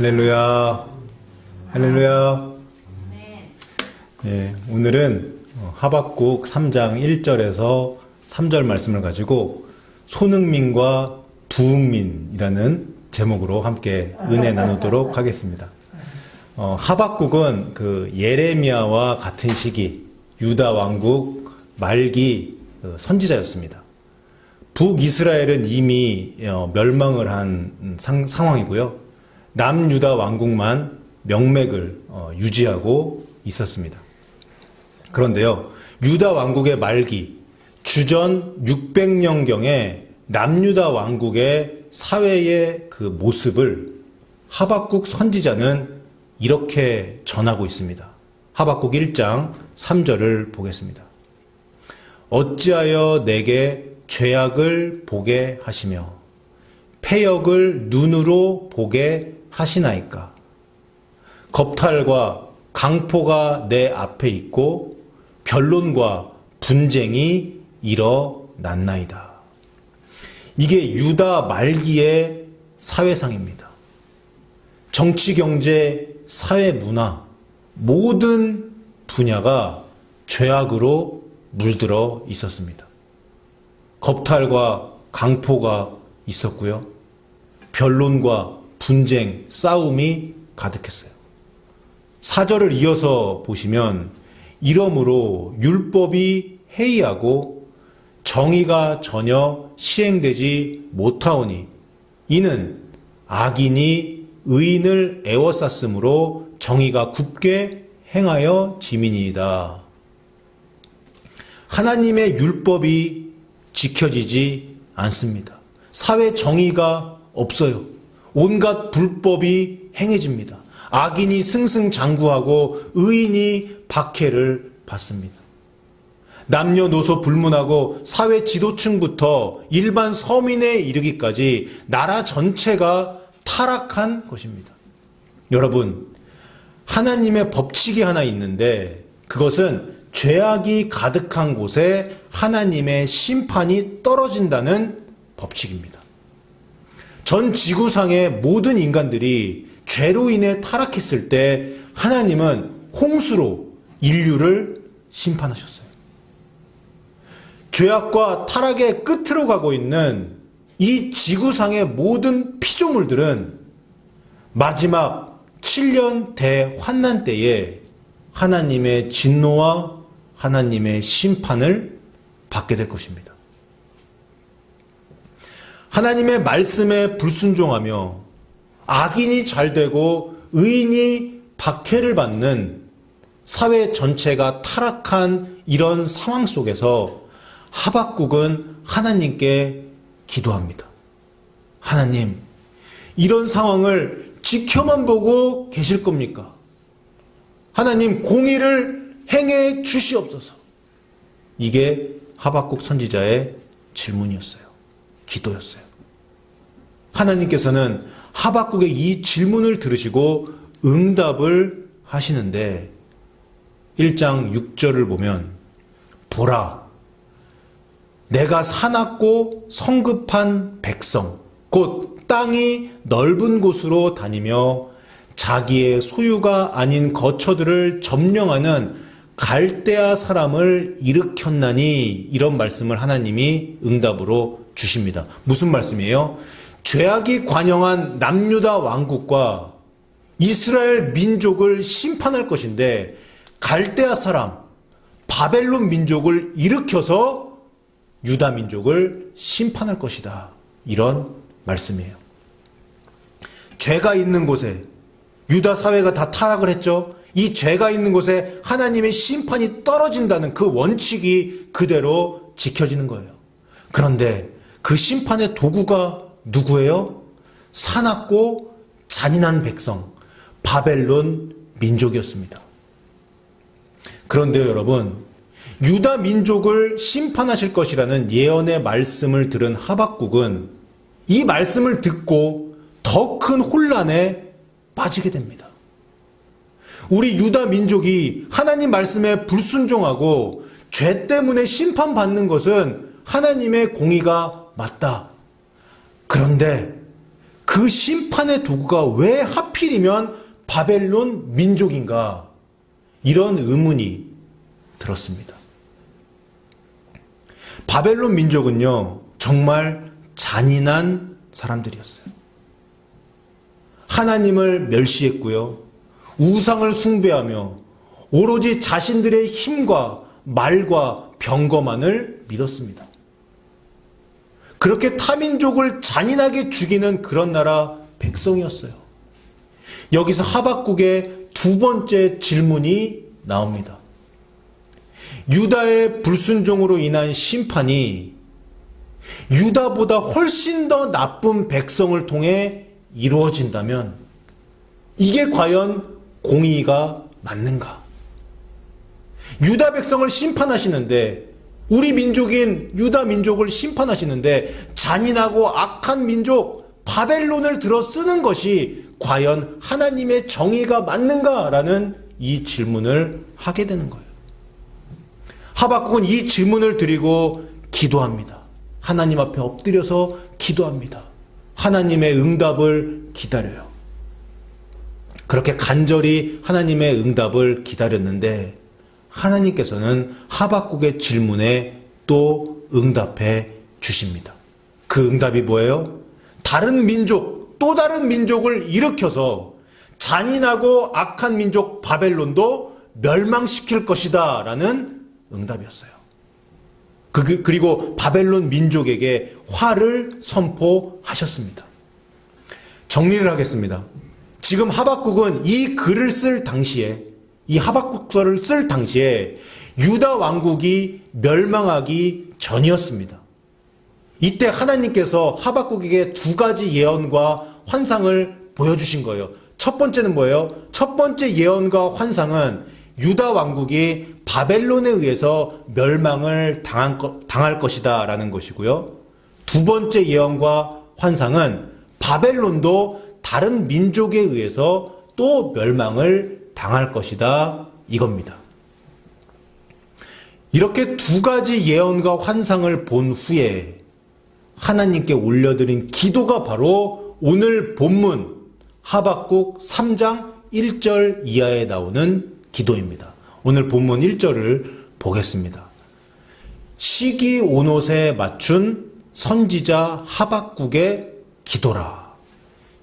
할렐루야, 할렐루야. 예, 오늘은 하박국 3장 1절에서 3절 말씀을 가지고 손흥민과 두흥민이라는 제목으로 함께 은혜 나누도록 하겠습니다. 하박국은 그 예레미야와 같은 시기 유다 왕국 말기 선지자였습니다. 북이스라엘은 이미 멸망을 한 상황이고요. 남유다 왕국만 명맥을 유지하고 있었습니다. 그런데요, 유다 왕국의 말기 주전 600년경에 남유다 왕국의 사회의 그 모습을 하박국 선지자는 이렇게 전하고 있습니다. 하박국 1장 3절을 보겠습니다. 어찌하여 내게 죄악을 보게 하시며 패역을 눈으로 보게 하시나이까. 겁탈과 강포가 내 앞에 있고 변론과 분쟁이 일어났나이다. 이게 유다 말기의 사회상입니다. 정치, 경제, 사회, 문화 모든 분야가 죄악으로 물들어 있었습니다. 겁탈과 강포가 있었고요. 변론과 분쟁, 싸움이 가득했어요. 4절을 이어서 보시면 이러므로 율법이 해이하고 정의가 전혀 시행되지 못하오니 이는 악인이 의인을 애워쌌으므로 정의가 굽게 행하여 지민이다. 하나님의 율법이 지켜지지 않습니다. 사회 정의가 없어요. 온갖 불법이 행해집니다. 악인이 승승장구하고 의인이 박해를 받습니다. 남녀노소 불문하고 사회 지도층부터 일반 서민에 이르기까지 나라 전체가 타락한 것입니다. 여러분, 하나님의 법칙이 하나 있는데 그것은 죄악이 가득한 곳에 하나님의 심판이 떨어진다는 법칙입니다. 전 지구상의 모든 인간들이 죄로 인해 타락했을 때 하나님은 홍수로 인류를 심판하셨어요. 죄악과 타락의 끝으로 가고 있는 이 지구상의 모든 피조물들은 마지막 7년 대환난 때에 하나님의 진노와 하나님의 심판을 받게 될 것입니다. 하나님의 말씀에 불순종하며 악인이 잘되고 의인이 박해를 받는 사회 전체가 타락한 이런 상황 속에서 하박국은 하나님께 기도합니다. 하나님, 이런 상황을 지켜만 보고 계실 겁니까? 하나님, 공의를 행해 주시옵소서. 이게 하박국 선지자의 질문이었어요. 기도였어요. 하나님께서는 하박국의 이 질문을 들으시고 응답을 하시는데 1장 6절을 보면 보라, 내가 사납고 성급한 백성 곧 땅이 넓은 곳으로 다니며 자기의 소유가 아닌 거처들을 점령하는 갈대아 사람을 일으켰나니, 이런 말씀을 하나님이 응답으로 주십니다. 무슨 말씀이에요? 죄악이 관영한 남유다 왕국과 이스라엘 민족을 심판할 것인데 갈대아 사람, 바벨론 민족을 일으켜서 유다 민족을 심판할 것이다. 이런 말씀이에요. 죄가 있는 곳에 유다 사회가 다 타락을 했죠. 이 죄가 있는 곳에 하나님의 심판이 떨어진다는 그 원칙이 그대로 지켜지는 거예요. 그런데 그 심판의 도구가 누구예요? 사납고 잔인한 백성, 바벨론 민족이었습니다. 그런데요, 여러분, 유다 민족을 심판하실 것이라는 예언의 말씀을 들은 하박국은 이 말씀을 듣고 더 큰 혼란에 빠지게 됩니다. 우리 유다 민족이 하나님 말씀에 불순종하고 죄 때문에 심판받는 것은 하나님의 공의가 맞다. 그런데 그 심판의 도구가 왜 하필이면 바벨론 민족인가? 이런 의문이 들었습니다. 바벨론 민족은요, 정말 잔인한 사람들이었어요. 하나님을 멸시했고요, 우상을 숭배하며 오로지 자신들의 힘과 말과 병거만을 믿었습니다. 그렇게 타민족을 잔인하게 죽이는 그런 나라 백성이었어요. 여기서 하박국의 두 번째 질문이 나옵니다. 유다의 불순종으로 인한 심판이 유다보다 훨씬 더 나쁜 백성을 통해 이루어진다면 이게 과연 공의가 맞는가? 유다 백성을 심판하시는데, 우리 민족인 유다 민족을 심판하시는데 잔인하고 악한 민족 바벨론을 들어 쓰는 것이 과연 하나님의 정의가 맞는가라는 이 질문을 하게 되는 거예요. 하박국은 이 질문을 드리고 기도합니다. 하나님 앞에 엎드려서 기도합니다. 하나님의 응답을 기다려요. 그렇게 간절히 하나님의 응답을 기다렸는데 하나님께서는 하박국의 질문에 또 응답해 주십니다. 그 응답이 뭐예요? 다른 민족, 또 다른 민족을 일으켜서 잔인하고 악한 민족 바벨론도 멸망시킬 것이다 라는 응답이었어요. 그리고 바벨론 민족에게 화를 선포하셨습니다. 정리를 하겠습니다. 지금 하박국은 이 글을 쓸 당시에, 이 하박국서를 쓸 당시에 유다 왕국이 멸망하기 전이었습니다. 이때 하나님께서 하박국에게 두 가지 예언과 환상을 보여주신 거예요. 첫 번째는 뭐예요? 첫 번째 예언과 환상은 유다 왕국이 바벨론에 의해서 멸망을 당할 것이다 라는 것이고요. 두 번째 예언과 환상은 바벨론도 다른 민족에 의해서 또 멸망을 당할 것이다 이겁니다. 이렇게 두 가지 예언과 환상을 본 후에 하나님께 올려드린 기도가 바로 오늘 본문 하박국 3장 1절 이하에 나오는 기도입니다. 오늘 본문 1절을 보겠습니다. 시기 온옷에 맞춘 선지자 하박국의 기도라.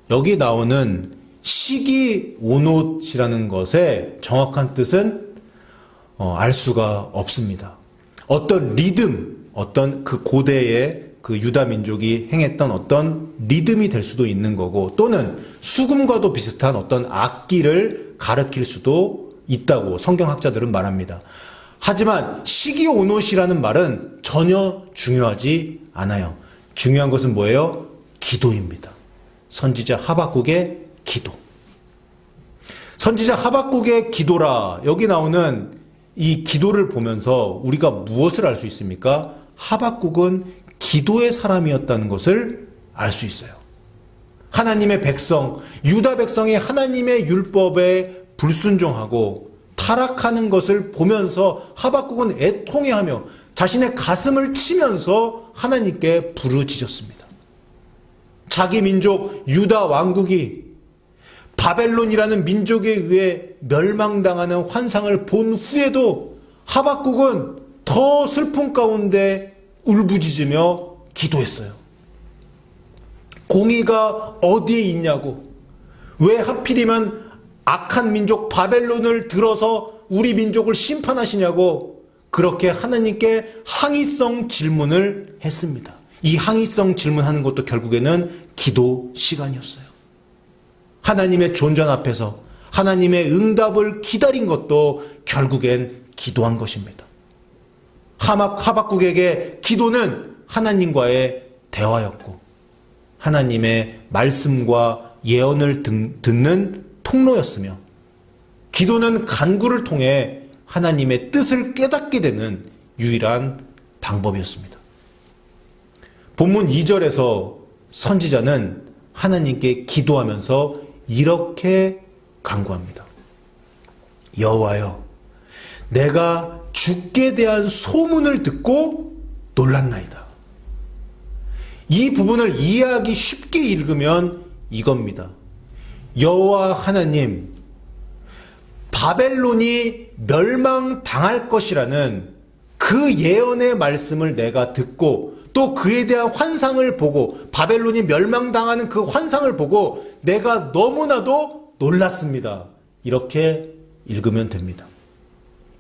여기 나오는 시기 온옷이라는 것의 정확한 뜻은 알 수가 없습니다. 어떤 리듬, 어떤 그 고대의 그 유다 민족이 행했던 어떤 리듬이 될 수도 있는 거고, 또는 수금과도 비슷한 어떤 악기를 가리킬 수도 있다고 성경학자들은 말합니다. 하지만 시기 온옷이라는 말은 전혀 중요하지 않아요. 중요한 것은 뭐예요? 기도입니다. 선지자 하박국의 기도. 선지자 하박국의 기도라. 여기 나오는 이 기도를 보면서 우리가 무엇을 알 수 있습니까? 하박국은 기도의 사람이었다는 것을 알 수 있어요. 하나님의 백성, 유다 백성이 하나님의 율법에 불순종하고 타락하는 것을 보면서 하박국은 애통해하며 자신의 가슴을 치면서 하나님께 부르짖었습니다. 자기 민족 유다 왕국이 바벨론이라는 민족에 의해 멸망당하는 환상을 본 후에도 하박국은 더 슬픔 가운데 울부짖으며 기도했어요. 공의가 어디에 있냐고, 왜 하필이면 악한 민족 바벨론을 들어서 우리 민족을 심판하시냐고 그렇게 하나님께 항의성 질문을 했습니다. 이 항의성 질문하는 것도 결국에는 기도 시간이었어요. 하나님의 존전 앞에서 하나님의 응답을 기다린 것도 결국엔 기도한 것입니다. 하박국에게 기도는 하나님과의 대화였고 하나님의 말씀과 예언을 듣는 통로였으며, 기도는 간구를 통해 하나님의 뜻을 깨닫게 되는 유일한 방법이었습니다. 본문 2절에서 선지자는 하나님께 기도하면서 이렇게 간구합니다. 여호와여, 내가 주께 대한 소문을 듣고 놀랐나이다. 이 부분을 이해하기 쉽게 읽으면 이겁니다. 여호와 하나님, 바벨론이 멸망당할 것이라는 그 예언의 말씀을 내가 듣고 또 그에 대한 환상을 보고 바벨론이 멸망당하는 그 환상을 보고 내가 너무나도 놀랐습니다. 이렇게 읽으면 됩니다.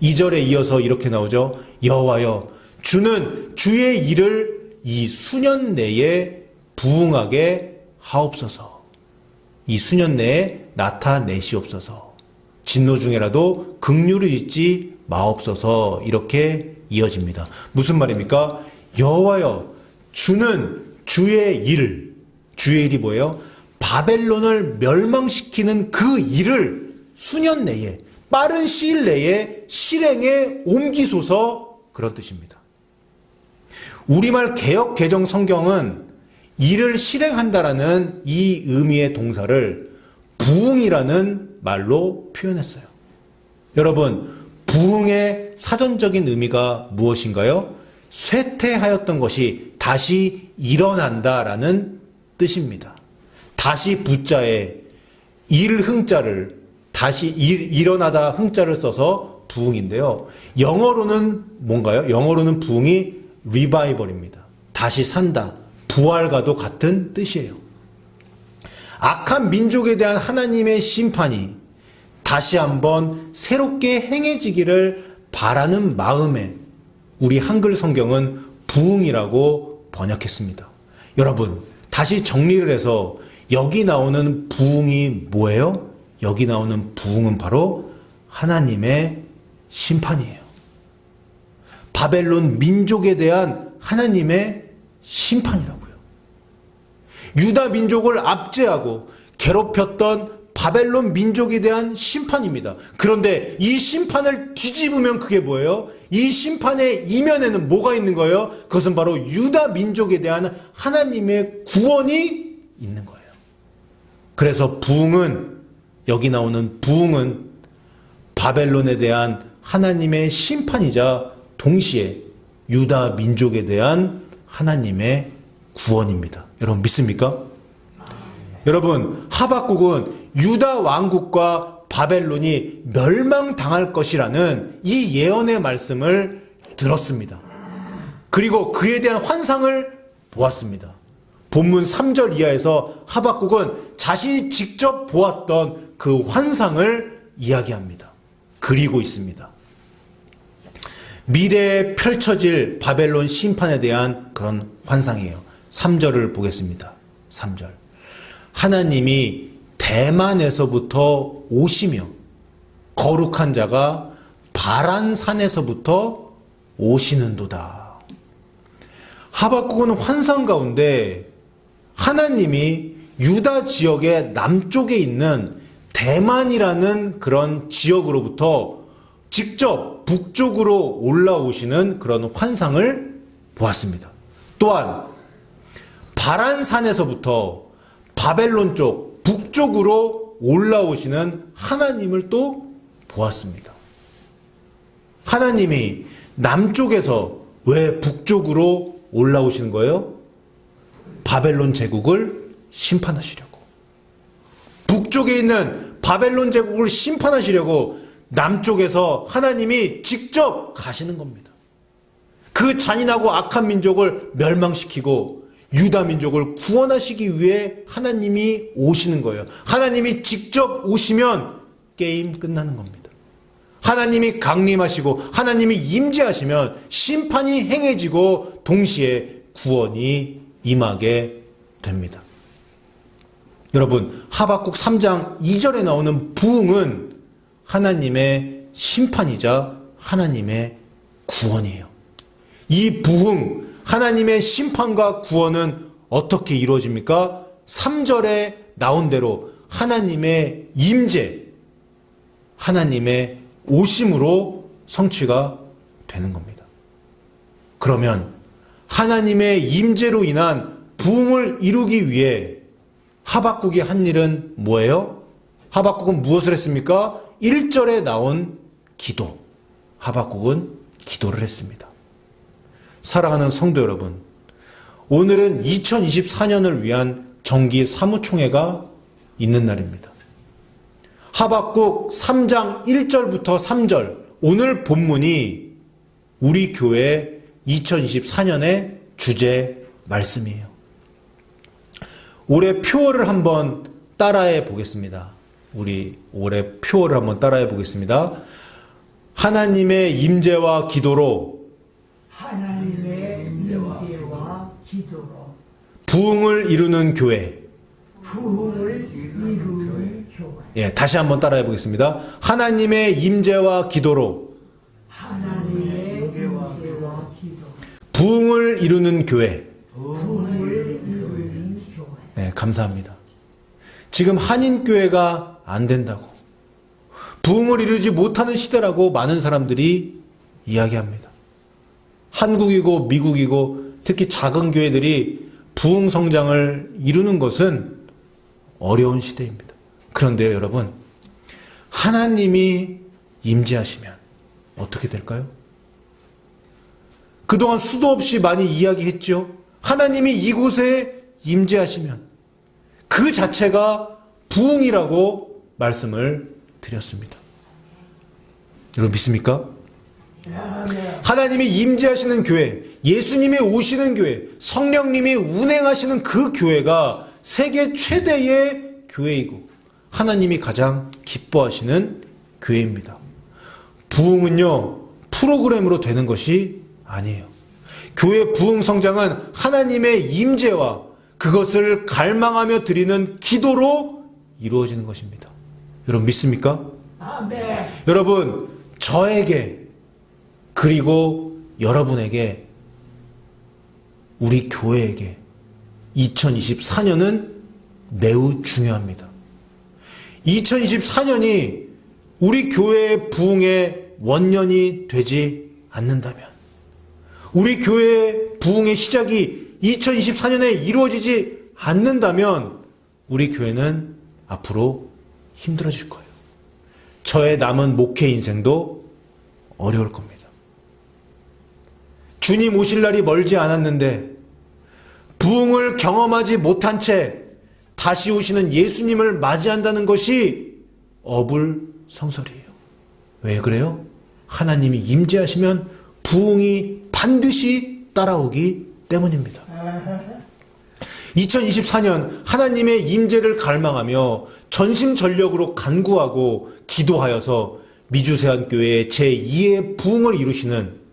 2절에 이어서 이렇게 나오죠. 여호와여, 주는 주의 일을 이 수년 내에 부응하게 하옵소서. 이 수년 내에 나타내시옵소서. 진노 중에라도 긍휼을 잊지 마옵소서. 이렇게 이어집니다. 무슨 말입니까? 여호와여, 주는 주의 일을, 주의 일이 뭐예요? 바벨론을 멸망시키는 그 일을 수년 내에, 빠른 시일 내에 실행에 옮기소서, 그런 뜻입니다. 우리말 개역 개정 성경은 일을 실행한다라는 이 의미의 동사를 부응이라는 말로 표현했어요. 여러분, 부응의 사전적인 의미가 무엇인가요? 쇠퇴하였던 것이 다시 일어난다라는 뜻입니다. 다시 부자에 일흥자를 다시 일어나다 흥자를 써서 부응인데요. 영어로는 뭔가요? 영어로는 부응이 리바이벌입니다. 다시 산다, 부활과도 같은 뜻이에요. 악한 민족에 대한 하나님의 심판이 다시 한번 새롭게 행해지기를 바라는 마음에 우리 한글 성경은 부응이라고 번역했습니다. 여러분, 다시 정리를 해서 여기 나오는 부응이 뭐예요? 여기 나오는 부응은 바로 하나님의 심판이에요. 바벨론 민족에 대한 하나님의 심판이라고요. 유다 민족을 압제하고 괴롭혔던 바벨론 민족에 대한 심판입니다. 그런데 이 심판을 뒤집으면 그게 뭐예요? 이 심판의 이면에는 뭐가 있는 거예요? 그것은 바로 유다 민족에 대한 하나님의 구원이 있는 거예요. 그래서 부응은, 여기 나오는 부응은 바벨론에 대한 하나님의 심판이자 동시에 유다 민족에 대한 하나님의 구원입니다. 여러분 믿습니까? 여러분, 하박국은 유다 왕국과 바벨론이 멸망당할 것이라는 이 예언의 말씀을 들었습니다. 그리고 그에 대한 환상을 보았습니다. 본문 3절 이하에서 하박국은 자신이 직접 보았던 그 환상을 이야기합니다. 그리고 있습니다. 미래에 펼쳐질 바벨론 심판에 대한 그런 환상이에요. 3절을 보겠습니다. 3절. 하나님이 대만에서부터 오시며 거룩한 자가 바란산에서부터 오시는도다. 하박국은 환상 가운데 하나님이 유다 지역의 남쪽에 있는 대만이라는 그런 지역으로부터 직접 북쪽으로 올라오시는 그런 환상을 보았습니다. 또한 바란산에서부터 바벨론 쪽 북쪽으로 올라오시는 하나님을 또 보았습니다. 하나님이 남쪽에서 왜 북쪽으로 올라오시는 거예요? 바벨론 제국을 심판하시려고. 북쪽에 있는 바벨론 제국을 심판하시려고 남쪽에서 하나님이 직접 가시는 겁니다. 그 잔인하고 악한 민족을 멸망시키고 유다 민족을 구원하시기 위해 하나님이 오시는 거예요. 하나님이 직접 오시면 게임 끝나는 겁니다. 하나님이 강림하시고 하나님이 임재하시면 심판이 행해지고 동시에 구원이 임하게 됩니다. 여러분, 하박국 3장 2절에 나오는 부응은 하나님의 심판이자 하나님의 구원이에요. 이 부응, 하나님의 심판과 구원은 어떻게 이루어집니까? 3절에 나온 대로 하나님의 임재, 하나님의 오심으로 성취가 되는 겁니다. 그러면 하나님의 임재로 인한 부흥을 이루기 위해 하박국이 한 일은 뭐예요? 하박국은 무엇을 했습니까? 1절에 나온 기도. 하박국은 기도를 했습니다. 사랑하는 성도 여러분, 오늘은 2024년을 위한 정기 사무총회가 있는 날입니다. 하박국 3장 1절부터 3절, 오늘 본문이 우리 교회 2024년의 주제 말씀이에요. 올해 표어를 한번 따라해 보겠습니다. 우리 올해 표어를 한번 따라해 보겠습니다. 하나님의 임재와 기도로 하나님의 임재와 기도로 부흥을 이루는 교회. 부흥을 이루는 교회. 예, 다시 한번 따라해 보겠습니다. 하나님의 임재와 기도로 하나님의 임재와 기도로 부흥을 이루는 교회. 부흥을 이루는 교회. 네, 감사합니다. 지금 한인교회가 안 된다고, 부흥을 이루지 못하는 시대라고 많은 사람들이 이야기합니다. 한국이고 미국이고 특히 작은 교회들이 부흥 성장을 이루는 것은 어려운 시대입니다. 그런데요, 여러분, 하나님이 임재하시면 어떻게 될까요? 그동안 수도 없이 많이 이야기했죠. 하나님이 이곳에 임재하시면 그 자체가 부흥이라고 말씀을 드렸습니다. 여러분 믿습니까? 하나님이 임재하시는 교회, 예수님이 오시는 교회, 성령님이 운행하시는 그 교회가 세계 최대의 교회이고 하나님이 가장 기뻐하시는 교회입니다. 부흥은요, 프로그램으로 되는 것이 아니에요. 교회 부흥 성장은 하나님의 임재와 그것을 갈망하며 드리는 기도로 이루어지는 것입니다. 여러분 믿습니까? 아멘. 여러분, 저에게 그리고 여러분에게, 우리 교회에게 2024년은 매우 중요합니다. 2024년이 우리 교회의 부흥의 원년이 되지 않는다면, 우리 교회의 부흥의 시작이 2024년에 이루어지지 않는다면 우리 교회는 앞으로 힘들어질 거예요. 저의 남은 목회 인생도 어려울 겁니다. 주님 오실 날이 멀지 않았는데 부흥을 경험하지 못한 채 다시 오시는 예수님을 맞이한다는 것이 어불성설이에요. 왜 그래요? 하나님이 임재하시면 부흥이 반드시 따라오기 때문입니다. 2024년 하나님의 임재를 갈망하며 전심전력으로 간구하고 기도하여서 미주세안교회의 제2의 부흥을 이루시는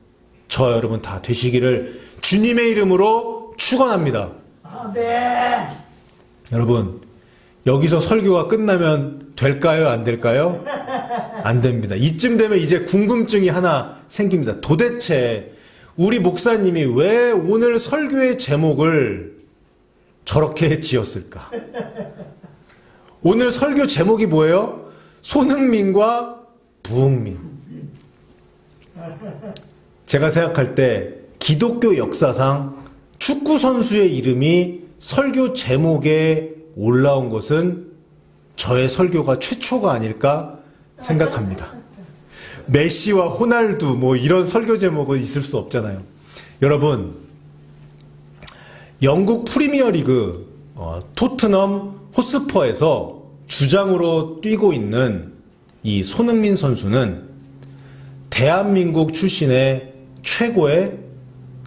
저 여러분 다 되시기를 주님의 이름으로 축원합니다. 아멘. 여러분, 여기서 설교가 끝나면 될까요? 안 될까요? 안 됩니다. 이쯤 되면 이제 궁금증이 하나 생깁니다. 도대체 우리 목사님이 왜 오늘 설교의 제목을 저렇게 지었을까? 오늘 설교 제목이 뭐예요? 손흥민과 부흥민. 제가 생각할 때 기독교 역사상 축구 선수의 이름이 설교 제목에 올라온 것은 저의 설교가 최초가 아닐까 생각합니다. 메시와 호날두 뭐 이런 설교 제목은 있을 수 없잖아요. 여러분, 영국 프리미어리그 토트넘 호스퍼에서 주장으로 뛰고 있는 이 손흥민 선수는 대한민국 출신의 최고의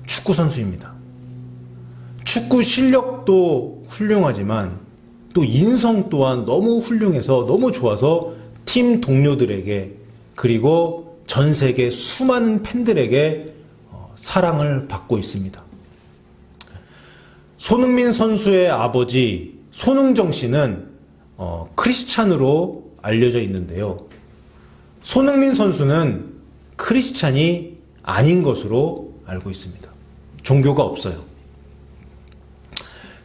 축구 선수입니다. 축구 실력도 훌륭하지만 또 인성 또한 너무 훌륭해서 너무 좋아서 팀 동료들에게 그리고 전 세계 수많은 팬들에게 사랑을 받고 있습니다. 손흥민 선수의 아버지 손흥정 씨는 크리스찬으로 알려져 있는데요. 손흥민 선수는 크리스찬이 아닌 것으로 알고 있습니다. 종교가 없어요.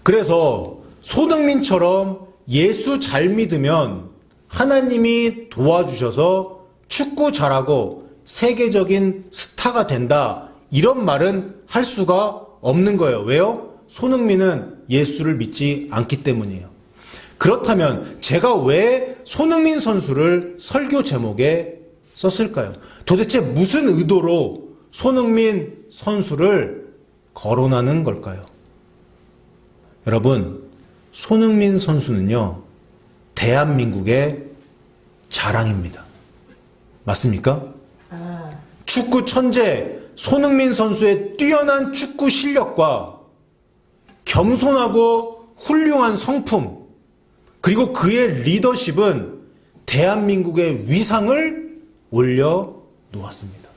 그래서 손흥민처럼 예수 잘 믿으면 하나님이 도와주셔서 축구 잘하고 세계적인 스타가 된다, 이런 말은 할 수가 없는 거예요. 왜요? 손흥민은 예수를 믿지 않기 때문이에요. 그렇다면 제가 왜 손흥민 선수를 설교 제목에 썼을까요? 도대체 무슨 의도로 손흥민 선수를 거론하는 걸까요? 여러분, 손흥민 선수는요, 대한민국의 자랑입니다. 맞습니까? 축구 천재 손흥민 선수의 뛰어난 축구 실력과 겸손하고 훌륭한 성품, 그리고 그의 리더십은 대한민국의 위상을 올려놓았습니다.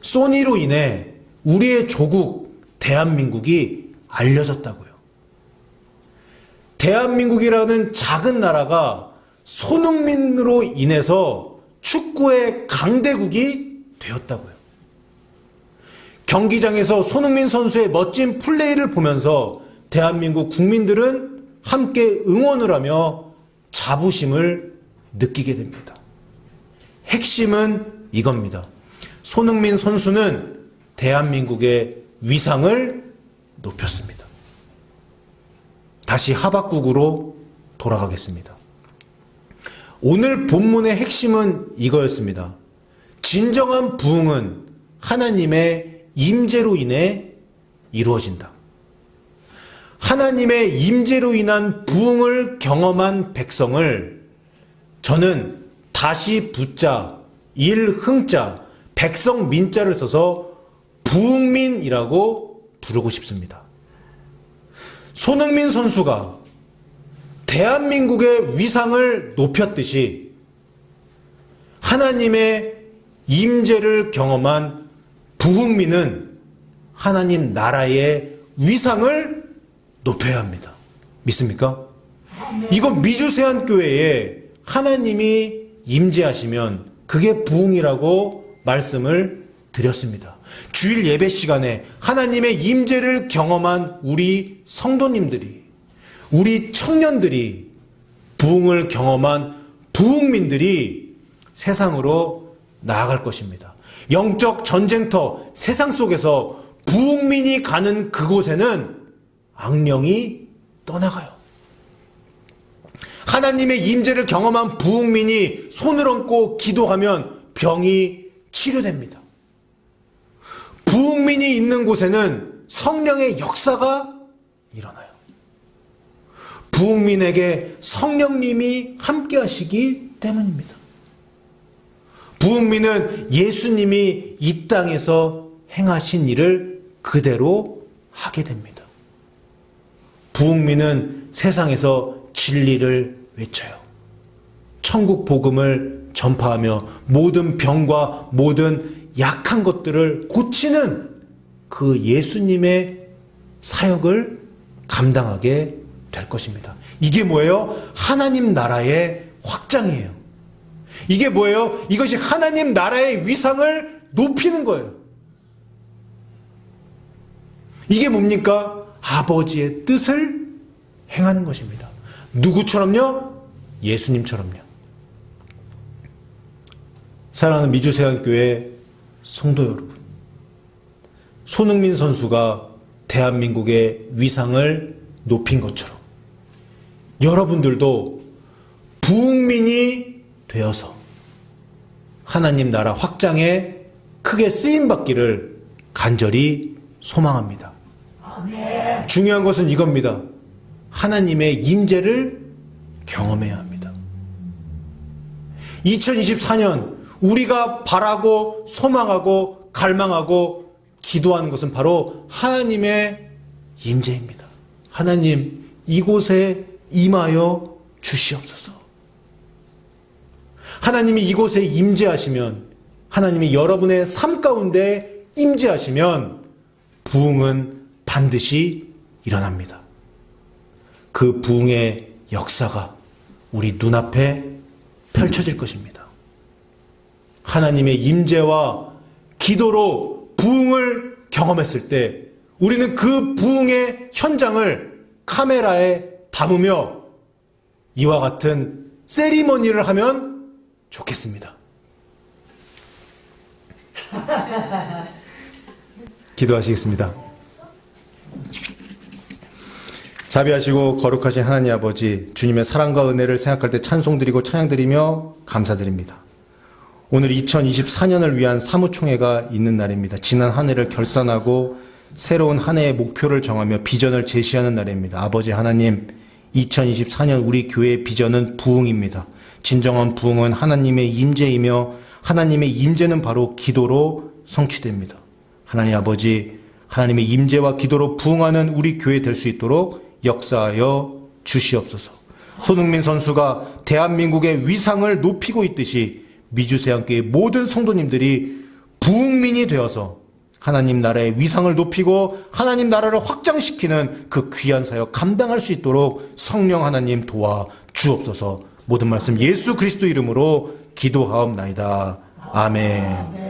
소니로 인해 우리의 조국 대한민국이 알려졌다고요. 대한민국이라는 작은 나라가 손흥민으로 인해서 축구의 강대국이 되었다고요. 경기장에서 손흥민 선수의 멋진 플레이를 보면서 대한민국 국민들은 함께 응원을 하며 자부심을 느끼게 됩니다. 핵심은 이겁니다. 손흥민 선수는 대한민국의 위상을 높였습니다. 다시 하박국으로 돌아가겠습니다. 오늘 본문의 핵심은 이거였습니다. 진정한 부흥은 하나님의 임재로 인해 이루어진다. 하나님의 임재로 인한 부흥을 경험한 백성을 저는 다시 부자, 일흥자, 백성 민자를 써서 부흥민이라고 부르고 싶습니다. 손흥민 선수가 대한민국의 위상을 높였듯이 하나님의 임재를 경험한 부흥민은 하나님 나라의 위상을 높여야 합니다. 믿습니까? 이거 미주세안교회에 하나님이 임재하시면 그게 부흥이라고 말씀을 드렸습니다. 주일 예배 시간에 하나님의 임재를 경험한 우리 성도님들이, 우리 청년들이, 부흥을 경험한 부흥민들이 세상으로 나아갈 것입니다. 영적 전쟁터 세상 속에서 부흥민이 가는 그곳에는 악령이 떠나가요. 하나님의 임재를 경험한 부흥민이 손을 얹고 기도하면 병이 치료됩니다. 부흥민이 있는 곳에는 성령의 역사가 일어나요. 부흥민에게 성령님이 함께 하시기 때문입니다. 부흥민은 예수님이 이 땅에서 행하신 일을 그대로 하게 됩니다. 부흥민은 세상에서 진리를 외쳐요. 천국 복음을 전파하며 모든 병과 모든 약한 것들을 고치는 그 예수님의 사역을 감당하게 될 것입니다. 이게 뭐예요? 하나님 나라의 확장이에요. 이게 뭐예요? 이것이 하나님 나라의 위상을 높이는 거예요. 이게 뭡니까? 아버지의 뜻을 행하는 것입니다. 누구처럼요? 예수님처럼요. 사랑하는 미주세안교회 성도 여러분, 손흥민 선수가 대한민국의 위상을 높인 것처럼 여러분들도 부흥민이 되어서 하나님 나라 확장에 크게 쓰임받기를 간절히 소망합니다. 아멘. 중요한 것은 이겁니다. 하나님의 임재를 경험해야 합니다. 2024년 우리가 바라고 소망하고 갈망하고 기도하는 것은 바로 하나님의 임재입니다. 하나님, 이곳에 임하여 주시옵소서. 하나님이 이곳에 임재하시면, 하나님이 여러분의 삶 가운데 임재하시면 부흥은 반드시 일어납니다. 그 부흥의 역사가 우리 눈앞에 펼쳐질 것입니다. 하나님의 임재와 기도로 부흥을 경험했을 때 우리는 그 부흥의 현장을 카메라에 담으며 이와 같은 세리머니를 하면 좋겠습니다. 기도하시겠습니다. 자비하시고 거룩하신 하나님 아버지, 주님의 사랑과 은혜를 생각할 때 찬송드리고 찬양드리며 감사드립니다. 오늘 2024년을 위한 사무총회가 있는 날입니다. 지난 한 해를 결산하고 새로운 한 해의 목표를 정하며 비전을 제시하는 날입니다. 아버지 하나님, 2024년 우리 교회의 비전은 부흥입니다. 진정한 부흥은 하나님의 임재이며 하나님의 임재는 바로 기도로 성취됩니다. 하나님 아버지, 하나님의 임재와 기도로 부흥하는 우리 교회 될 수 있도록 역사하여 주시옵소서. 손흥민 선수가 대한민국의 위상을 높이고 있듯이 미주세안교회 모든 성도님들이 부흥민이 되어서 하나님 나라의 위상을 높이고 하나님 나라를 확장시키는 그 귀한 사역 감당할 수 있도록 성령 하나님 도와 주옵소서. 모든 말씀 예수 그리스도 이름으로 기도하옵나이다. 아멘.